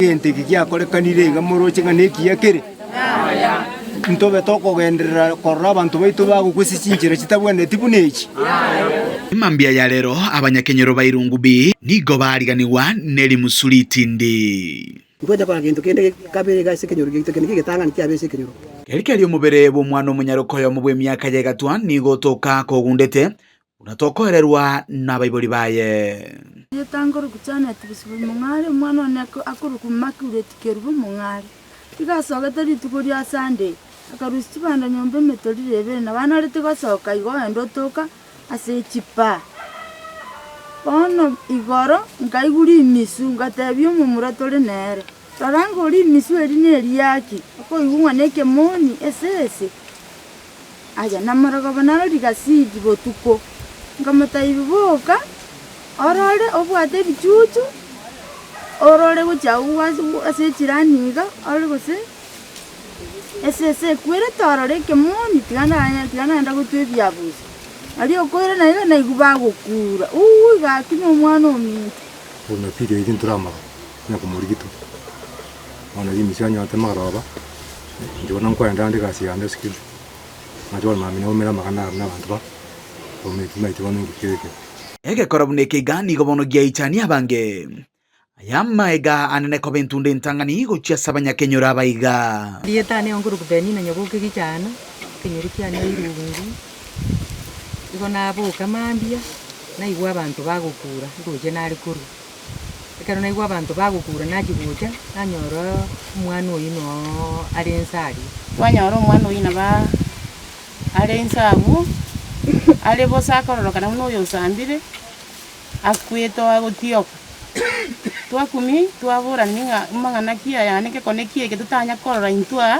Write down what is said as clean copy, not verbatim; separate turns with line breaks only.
Gente giakorekanire iga muruche nganeki yakire ntobe tokogenderera korora abantu baitu bagugusichinjira kitabwaneti bunechi.
Mambia ya lero abanyakenyero bairungu B nigo bariganiwa neri musulitindi
ngoja kwa kintu kende kabere ga sekenyoro gito kende gitangana kya bese kenyoro
kerikeri omubere bw'omwana omunyarokoyo mu bw'emyaka ya gatwa nigo toka kogundete unatokohererwa n'abayibori baye
yetangoro kuchana tibisibu mungare mwana nako akurukumakure tikerubu mungare igasoga tari tukuri ya Sunday akarusibanda nyombe metodi rebe na bana rete gasoka igo endo toka ase chipa ono igoro ngaiguri imisu ngatebyo mu muratore nere tarango uri imisu eri neri yaki ako igungwa neke moni esese aja namaraga banaro digasidi botuko ngamata ibiboka orore obwate bichuchu orore guchawa ase chiraniga orore gose esese kwere torore kemoni tigana enda gutwebya buzi ali okwere nayo naiguba gukura gakino omwana ominto
Ona video idin drama na kumurigito ona yimisanya atamaroba ndibona nkwenda ndikasi yande skill najwa mami no mera magana n'abantu ba omekimite bono ngikeke
ege korabuneke gani gobono gia ichani abange ayama ega anene kobentunde ntangani gochia sabanyakenyora baiga
dietane onguru kubeni na nyoboke gichana kenyori cyane irungu igona boka mambia na igwa abantu bagukura ngoje nari kuru ekero na igwa abantu bagukura najibuja nanyoro umwana oyino arensari
wanyoro umwana oyina ba arensabu ale bosakororoka na uno yosambire akweto agotioka twakumi twabura ninga mangana kia yani ke konekie ke tutanya korora intwa